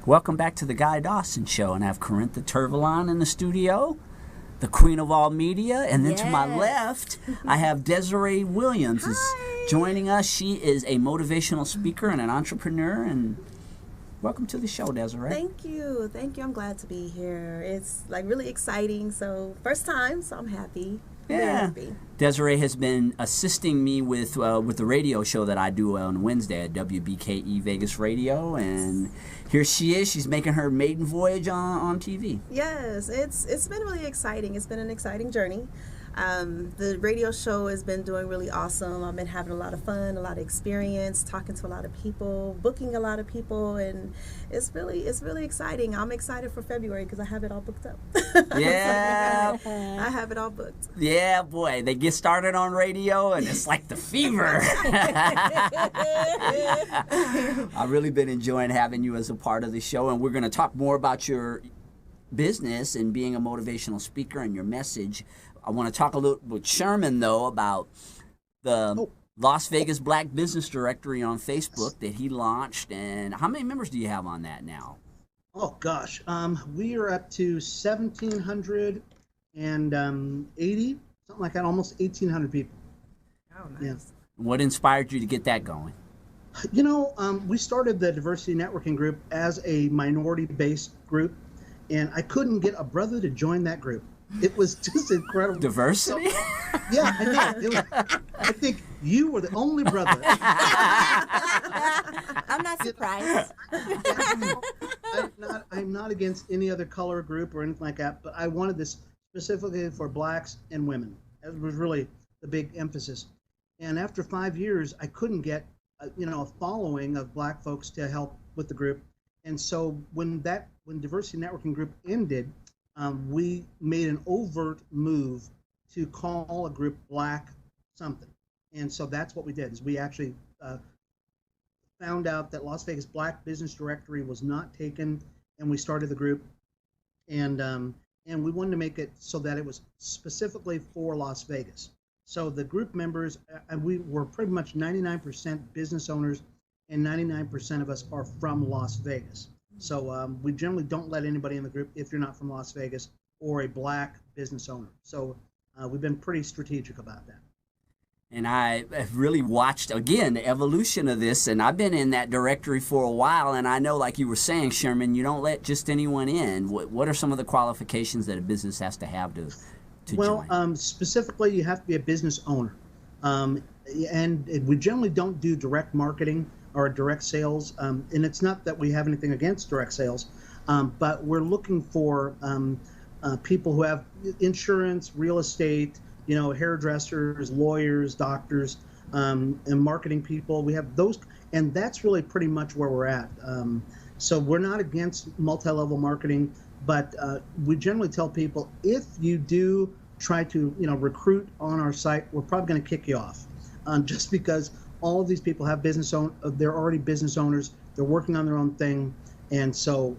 Welcome back to the Guy Dawson Show, and I have Corintha Turvalon in the studio, the queen of all media, and then to my left, I have Desiree Williams is joining us. She is a motivational speaker and an entrepreneur, and welcome to the show, Desiree. Thank you. I'm glad to be here. It's like really exciting. So first time, so I'm happy. Yeah. Desiree has been assisting me with the radio show that I do on Wednesday at WBKE Vegas Radio, and here she is. She's making her maiden voyage on TV. Yes, it's been really exciting. It's been an exciting journey. The radio show has been doing really awesome. I've been having a lot of fun, a lot of experience, talking to a lot of people, booking a lot of people, and it's really exciting. I'm excited for February because I have it all booked up. Yeah. I have it all booked. Yeah, boy, they get started on radio and it's like the fever. I've really been enjoying having you as a part of the show, and we're going to talk more about your business and being a motivational speaker and your message. I want to talk a little with Sherman, though, about the Las Vegas Black Business Directory on Facebook that he launched. And how many members do you have on that now? Oh, gosh. We are up to 1,780, something like that, almost 1,800 people. Oh, nice. Yeah. What inspired you to get that going? You know, we started the Diversity Networking Group as a minority-based group, and I couldn't get a brother to join that group. It was just incredible. Diversity? So, yeah, I know. I think you were the only brother. I'm not surprised. I'm not against any other color group or anything like that, but I wanted this specifically for blacks and women. That was really the big emphasis. And after 5 years, I couldn't get a following of black folks to help with the group. And so when Diversity Networking Group ended, we made an overt move to call a group Black something. And so that's what we did, is we actually found out that Las Vegas Black Business Directory was not taken, and we started the group. And we wanted to make it so that it was specifically for Las Vegas. So the group members, we were pretty much 99% business owners, and 99% of us are from Las Vegas. So we generally don't let anybody in the group if you're not from Las Vegas or a black business owner. So we've been pretty strategic about that. And I have really watched, again, the evolution of this, and I've been in that directory for a while, and I know, like you were saying, Sherman, you don't let just anyone in. What are some of the qualifications that a business has to have to join? Specifically, you have to be a business owner. And we generally don't do direct marketing or direct sales, and it's not that we have anything against direct sales, but we're looking for people who have insurance, real estate, hairdressers, lawyers, doctors, and marketing people. We have those, and that's really pretty much where we're at. So we're not against multi-level marketing, but we generally tell people, if you do try to recruit on our site, we're probably going to kick you off, just because all of these people have they're already business owners, they're working on their own thing, and so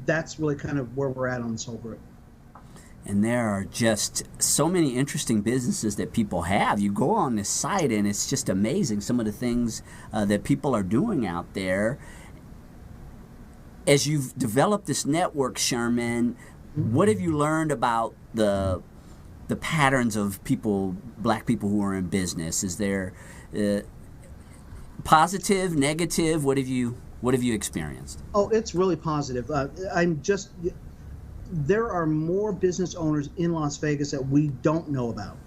that's really kind of where we're at on this whole group. And there are just so many interesting businesses that people have. You go on this site and it's just amazing, some of the things that people are doing out there. As you've developed this network, Sherman, what have you learned about the patterns of black people who are in business? Is there positive, negative? What have you experienced? Oh, it's really positive. There are more business owners in Las Vegas that we don't know about.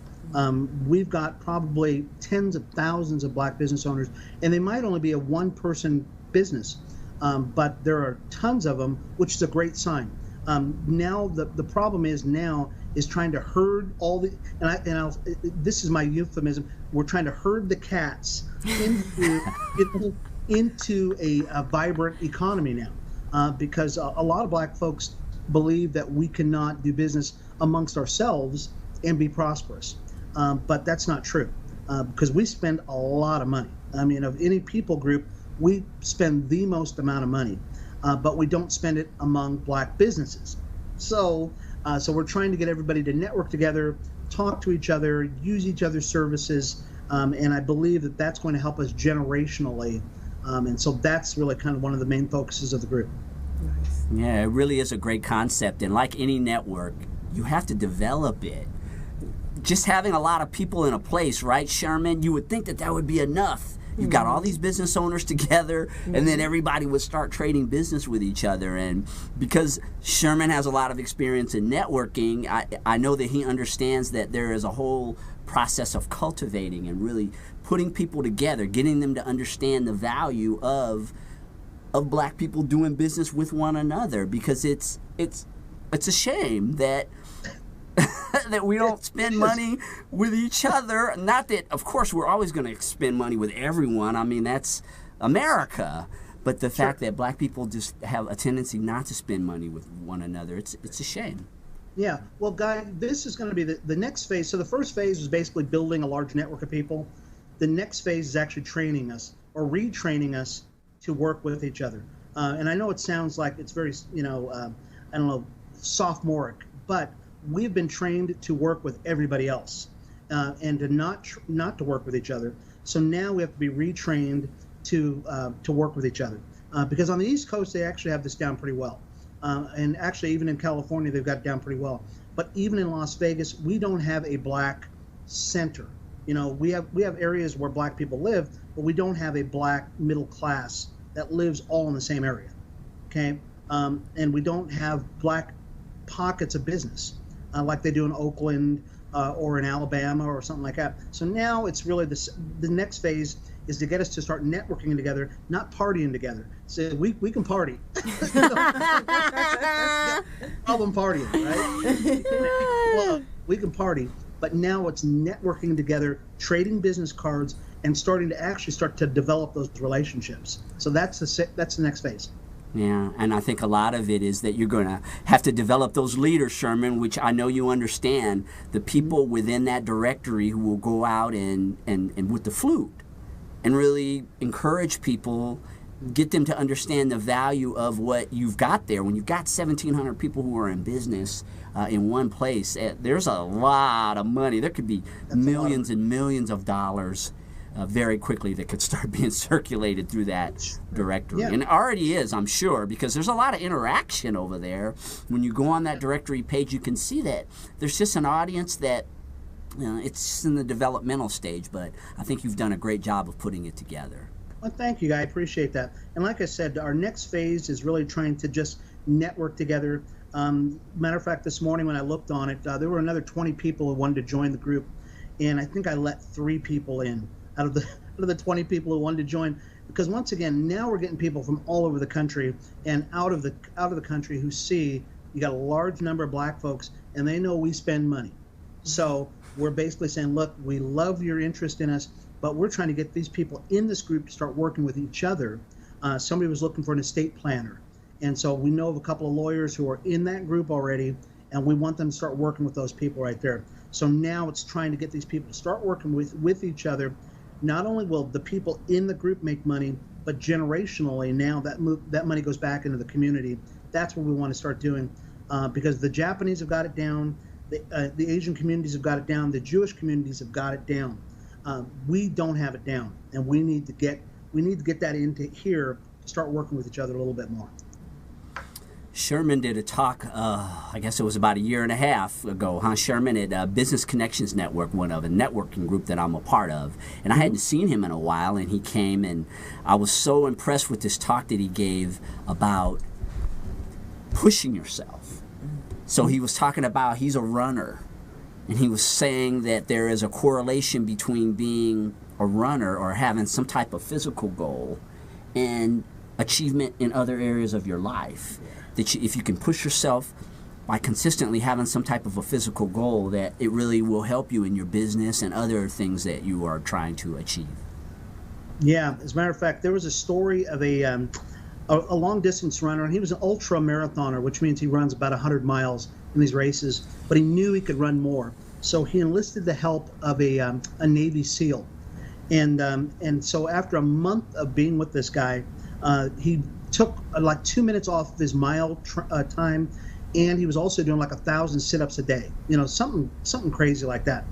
We've got probably tens of thousands of black business owners, and they might only be a one-person business, but there are tons of them, which is a great sign. Now the problem is trying to herd all the, this is my euphemism, we're trying to herd the cats into a vibrant economy now, because a lot of black folks believe that we cannot do business amongst ourselves and be prosperous. But that's not true, because we spend a lot of money. I mean, of any people group, we spend the most amount of money, but we don't spend it among black businesses. So we're trying to get everybody to network together, talk to each other, use each other's services, and I believe that that's going to help us generationally. And so that's really kind of one of the main focuses of the group. Yeah, it really is a great concept. And like any network, you have to develop it. Just having a lot of people in a place, right, Sherman? You would think that that would be enough. You've got all these business owners together, and then everybody would start trading business with each other. And because Sherman has a lot of experience in networking, I know that he understands that there is a whole process of cultivating and really putting people together, getting them to understand the value of black people doing business with one another. Because it's a shame that that we don't spend money with each other. Not that, of course, we're always going to spend money with everyone. I mean, that's America. But the fact that black people just have a tendency not to spend money with one another, it's a shame. Yeah. Well, Guy, this is going to be the next phase. So the first phase is basically building a large network of people. The next phase is actually training us or retraining us to work with each other. And I know it sounds like it's very, I don't know, sophomoric, but we've been trained to work with everybody else and to not to work with each other. So now we have to be retrained to work with each other because on the East Coast they actually have this down pretty well, and actually even in California they've got it down pretty well. But even in Las Vegas, we don't have a black center. We have areas where black people live, but we don't have a black middle class that lives all in the same area. Okay, and we don't have black pockets of business. Like they do in Oakland or in Alabama or something like that. So now it's really the next phase is to get us to start networking together, not partying together. So we can party. Problem partying, right? We can party, but now it's networking together, trading business cards, and starting to develop those relationships. So that's the next phase. Yeah, and I think a lot of it is that you're going to have to develop those leaders, Sherman, which I know you understand, the people within that directory who will go out and with the flute and really encourage people, get them to understand the value of what you've got there. When you've got 1,700 people who are in business in one place, there's a lot of money. There could be millions and millions of dollars very quickly that could start being circulated through that directory. Yeah. And it already is, I'm sure, because there's a lot of interaction over there. When you go on that directory page, you can see that there's just an audience that, it's just in the developmental stage, but I think you've done a great job of putting it together. Well, thank you, Guy. I appreciate that. And like I said, our next phase is really trying to just network together. Matter of fact, this morning when I looked on it, there were another 20 people who wanted to join the group, and I think I let 3 people in out of the 20 people who wanted to join, because once again, now we're getting people from all over the country and out of the country who see you got a large number of black folks and they know we spend money. So we're basically saying, look, we love your interest in us, but we're trying to get these people in this group to start working with each other. Somebody was looking for an estate planner, and so we know of a couple of lawyers who are in that group already, and we want them to start working with those people right there. So now it's trying to get these people to start working with each other. Not only will the people in the group make money, but generationally now that money goes back into the community. That's what we want to start doing, because the Japanese have got it down, the Asian communities have got it down, the Jewish communities have got it down. We don't have it down, and we need to get that into here to start working with each other a little bit more. Sherman did a talk, I guess it was about 1.5 years ago, huh, Sherman, at Business Connections Network, one of a networking group that I'm a part of. And I hadn't seen him in a while, and he came, and I was so impressed with this talk that he gave about pushing yourself. So he was talking about he's a runner, and he was saying that there is a correlation between being a runner or having some type of physical goal and achievement in other areas of your life. That if you can push yourself by consistently having some type of a physical goal, that it really will help you in your business and other things that you are trying to achieve. Yeah, as a matter of fact, there was a story of a long-distance runner, and he was an ultra-marathoner, which means he runs about 100 miles in these races, but he knew he could run more. So he enlisted the help of a Navy SEAL. And so after a month of being with this guy, he took like 2 minutes off his mile time, and he was also doing like 1,000 sit-ups a day, something crazy like that.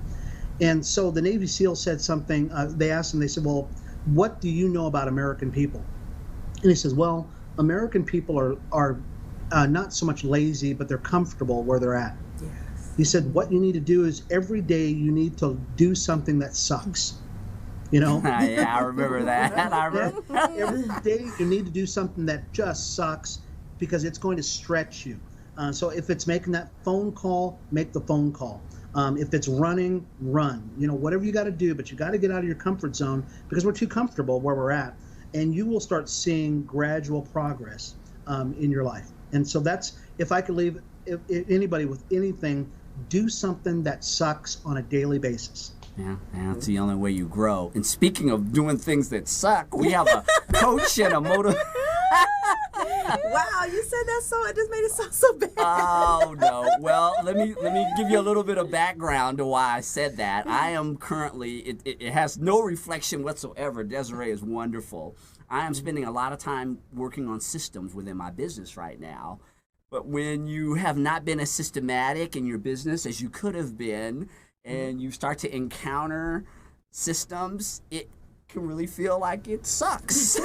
And so the Navy SEAL said something, they asked him, they said, well, what do you know about American people? And he says, well, American people are not so much lazy, but they're comfortable where they're at. Yes. He said, what you need to do is every day you need to do something that sucks. You know? Yeah, I remember that. I remember. Every day you need to do something that just sucks because it's going to stretch you. So if it's making that phone call, make the phone call. If it's running, run. You know, whatever you got to do, but you got to get out of your comfort zone because we're too comfortable where we're at. And you will start seeing gradual progress in your life. And so that's, if I could leave if anybody with anything, do something that sucks on a daily basis. Yeah, that's the only way you grow. And speaking of doing things that suck, we have a coach and a motivator. Wow, you said that so it just made it sound so bad. Oh no. Well, let me give you a little bit of background to why I said that. I am currently it has no reflection whatsoever. Desiree is wonderful. I am spending a lot of time working on systems within my business right now. But when you have not been as systematic in your business as you could have been, and you start to encounter systems, it can really feel like it sucks.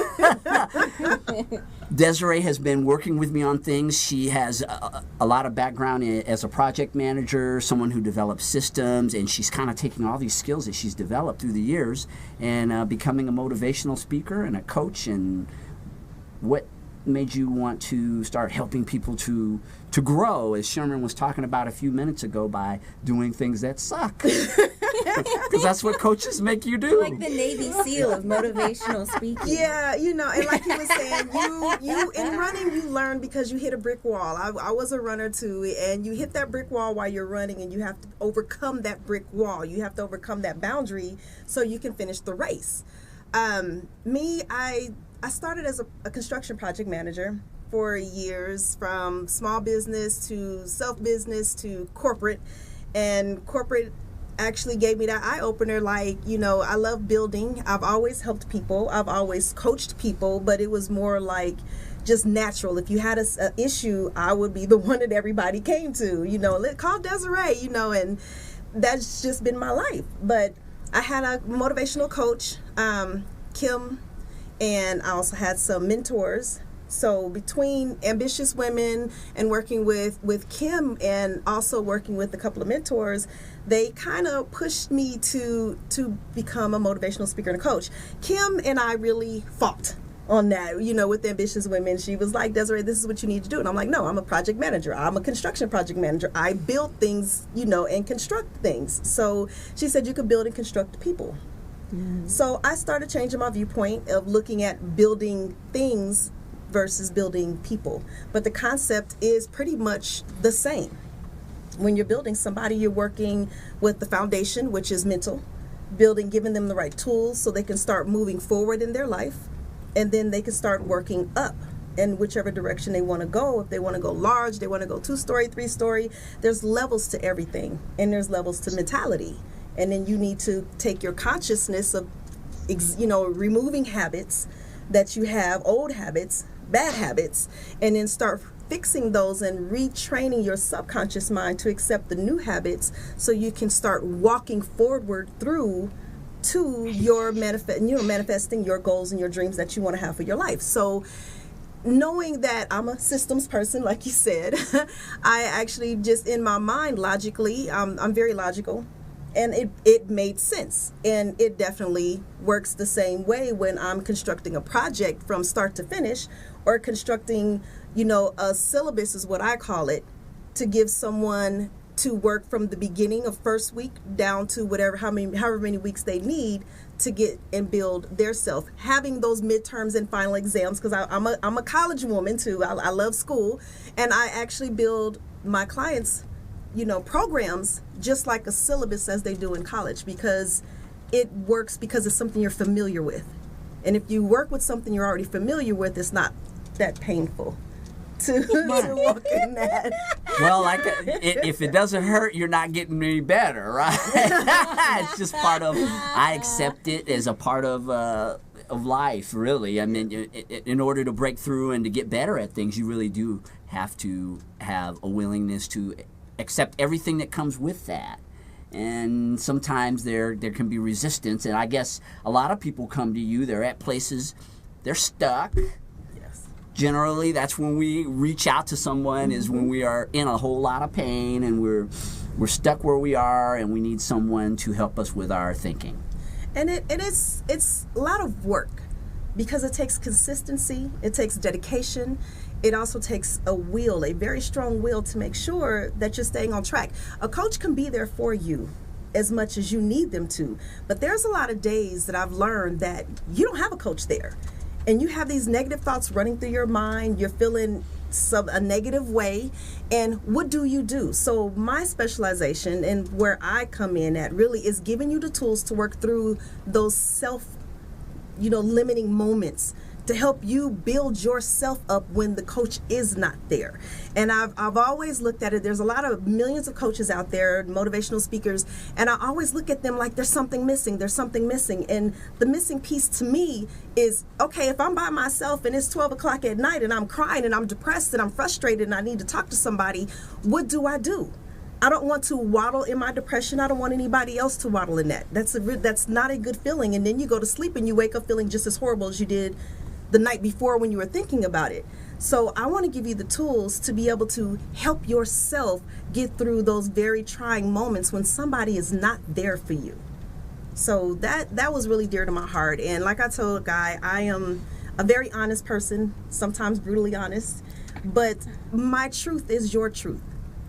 Desiree has been working with me on things. She has a lot of background as a project manager, someone who develops systems, and she's kind of taking all these skills that she's developed through the years and becoming a motivational speaker and a coach. And what made you want to start helping people to grow, as Sherman was talking about a few minutes ago, by doing things that suck? Because that's what coaches make you do. Like the Navy SEAL of motivational speaking. Yeah, you know, and like he was saying, you in running, you learn because you hit a brick wall. I was a runner too, and you hit that brick wall while you're running, and you have to overcome that brick wall. You have to overcome that boundary so you can finish the race. I started as a construction project manager for years, from small business to self-business to corporate. And corporate actually gave me that eye-opener, like, you know, I love building. I've always helped people. I've always coached people, but it was more like just natural. If you had an issue, I would be the one that everybody came to, you know, call Desiree, you know, and that's just been my life. But I had a motivational coach, Kim, and I also had some mentors. So between ambitious women and working with Kim and also working with a couple of mentors, they kind of pushed me to become a motivational speaker and a coach. Kim and I really fought on that, you know, with ambitious women. She was like, Desiree, this is what you need to do. And I'm like, no, I'm a project manager. I'm a construction project manager. I build things, you know, and construct things. So she said, you could build and construct people. So I started changing my viewpoint of looking at building things versus building people. But the concept is pretty much the same. When you're building somebody, you're working with the foundation, which is mental, giving them the right tools so they can start moving forward in their life, and then they can start working up in whichever direction they want to go. If they want to go large, they want to go 2-story, 3-story. There's levels to everything, and there's levels to mentality. And then you need to take your consciousness of, you know, removing habits that you have, old habits, bad habits, and then start fixing those and retraining your subconscious mind to accept the new habits so you can start walking forward through to your manifesting your goals and your dreams that you want to have for your life. So knowing that I'm a systems person, like you said, I actually just in my mind logically, I'm very logical. And it made sense, and it definitely works the same way when I'm constructing a project from start to finish, or constructing, you know, a syllabus is what I call it, to give someone to work from the beginning of first week down to however many weeks they need to get and build their self. Having those midterms and final exams, because I'm a college woman too. I love school, and I actually build my clients, you know, programs just like a syllabus as they do in college, because it works because it's something you're familiar with. And if you work with something you're already familiar with, it's not that painful to walk in that. Well, like if it doesn't hurt, you're not getting any better, right? It's just part of, I accept it as a part of life, really. I mean, in order to break through and to get better at things, you really do have to have a willingness to accept everything that comes with that. And sometimes there can be resistance, and I guess a lot of people come to you, they're at places, they're stuck, generally that's when we reach out to someone, is when we are in a whole lot of pain and we're stuck where we are and we need someone to help us with our thinking. And it's a lot of work, because it takes consistency, it takes dedication, it also takes a very strong will to make sure that you're staying on track. A coach can be there for you as much as you need them to, but there's a lot of days that I've learned that you don't have a coach there, and you have these negative thoughts running through your mind, you're feeling a negative way, and what do you do? So my specialization and where I come in at really is giving you the tools to work through those limiting moments, to help you build yourself up when the coach is not there. And I've always looked at it, there's a lot of millions of coaches out there, motivational speakers, and I always look at them like there's something missing. And the missing piece to me is, okay, if I'm by myself and it's 12 o'clock at night and I'm crying and I'm depressed and I'm frustrated and I need to talk to somebody, what do? I don't want to waddle in my depression. I don't want anybody else to waddle in that. That's not a good feeling. And then you go to sleep and you wake up feeling just as horrible as you did the night before when you were thinking about it. So I want to give you the tools to be able to help yourself get through those very trying moments when somebody is not there for you. So that was really dear to my heart. And like I told Guy, I am a very honest person, sometimes brutally honest, but my truth is your truth.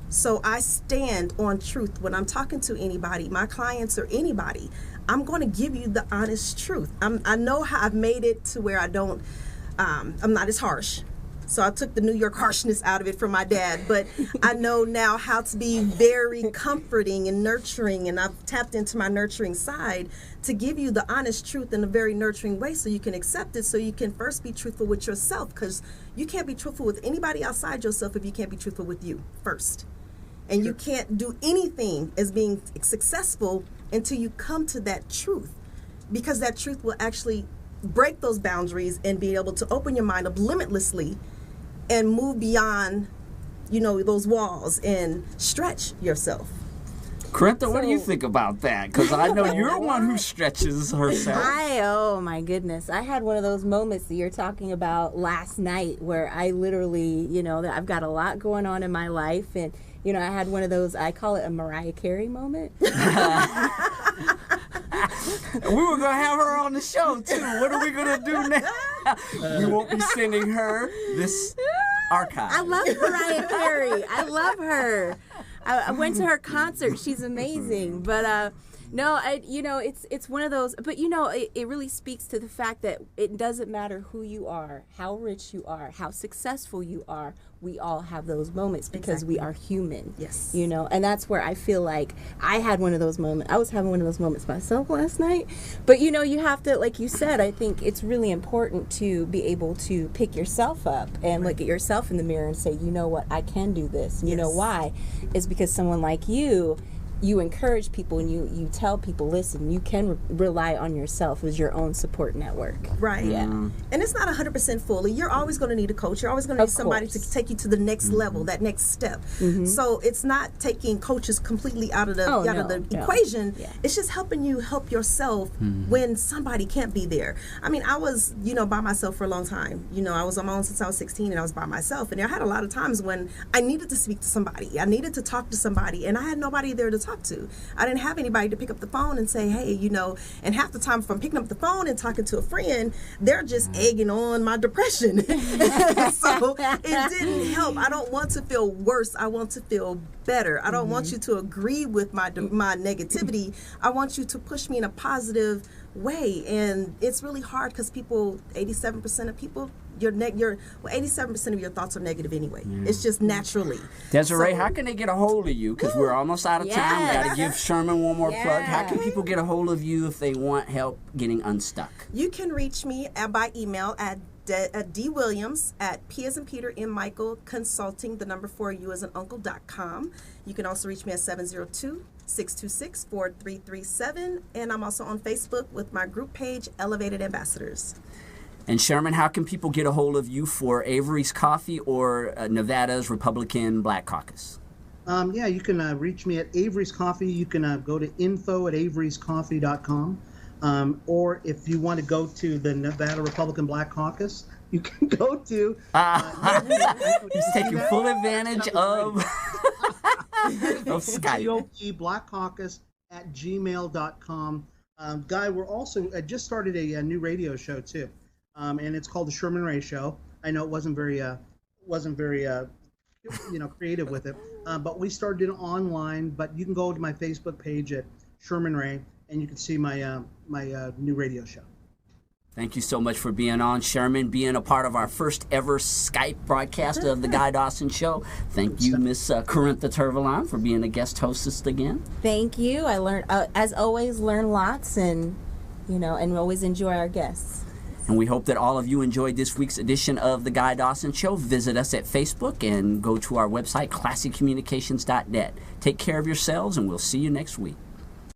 So I stand on truth when I'm talking to anybody, my clients or anybody. I'm going to give you the honest truth. I know how I've made it to where I'm not as harsh. So I took the New York harshness out of it from my dad, but I know now how to be very comforting and nurturing, and I've tapped into my nurturing side to give you the honest truth in a very nurturing way so you can accept it, so you can first be truthful with yourself, because you can't be truthful with anybody outside yourself if you can't be truthful with you first. And you can't do anything as being successful until you come to that truth, because that truth will actually break those boundaries and be able to open your mind up limitlessly and move beyond, those walls and stretch yourself. Corinthia, what do you think about that? Because I know you're one who stretches herself. Oh my goodness. I had one of those moments that you're talking about last night where I literally, that I've got a lot going on in my life, and I had one of those, I call it a Mariah Carey moment. We were going to have her on the show, too. What are we going to do now? We won't be sending her this archive. I love Mariah Carey. I love her. I went to her concert. She's amazing. But no, it's one of those. But it really speaks to the fact that it doesn't matter who you are, how rich you are, how successful you are. We all have those moments because we are human. Yes. And that's where I feel like I had one of those moments. I was having one of those moments myself last night. But you have to, like you said, I think it's really important to be able to pick yourself up and look at yourself in the mirror and say, you know what, I can do this. And you know why? It's because someone like you encourage people and you tell people, listen, you can rely on yourself as your own support network. Right. Yeah. And it's not 100% fully. You're always going to need a coach. You're always going to need somebody to take you to the next level, that next step. So it's not taking coaches completely out of the equation. Yeah. It's just helping you help yourself when somebody can't be there. I mean, I was, by myself for a long time. I was on my own since I was 16, and I was by myself. And I had a lot of times when I needed to speak to somebody. I needed to talk to somebody, and I had nobody there to talk to. I didn't have anybody to pick up the phone and say, hey, and half the time if I'm picking up the phone and talking to a friend, they're just egging on my depression. So it didn't help. I don't want to feel worse. I want to feel better. I don't want you to agree with my negativity. I want you to push me in a positive way. And it's really hard because 87% of people, 87% of your thoughts are negative anyway. It's just naturally. Desiree, how can they get a hold of you? Because we're almost out of time. We got to give Sherman one more plug. How can people get a hold of you if they want help getting unstuck? You can reach me by email at dwilliams at P as in Peter, M Michael, consulting, the number 4 U as in uncle.com. You can also reach me at 702-626-4337. And I'm also on Facebook with my group page, Elevated Ambassadors. And Sherman, how can people get a hold of you for Avery's Coffee or Nevada's Republican Black Caucus? You can reach me at Avery's Coffee. You can go to info@averyscoffee.com. Or if you want to go to the Nevada Republican Black Caucus, you can go to. He's taking full advantage of Skype. GOP Black Caucus at gmail.com. Guy, we're also just started a new radio show too, and it's called the Sherman Ray Show. I know it wasn't very creative with it, but we started it online. But you can go to my Facebook page at Sherman Ray, and you can see my my new radio show. Thank you so much for being on, Sherman, being a part of our first ever Skype broadcast of the Guy Dawson Show. Thank you, Miss Corintha Turvalon, for being a guest hostess again. Thank you. I learned, as always, learn lots, and and always enjoy our guests. And we hope that all of you enjoyed this week's edition of the Guy Dawson Show. Visit us at Facebook and go to our website, classiccommunications.net. Take care of yourselves, and we'll see you next week.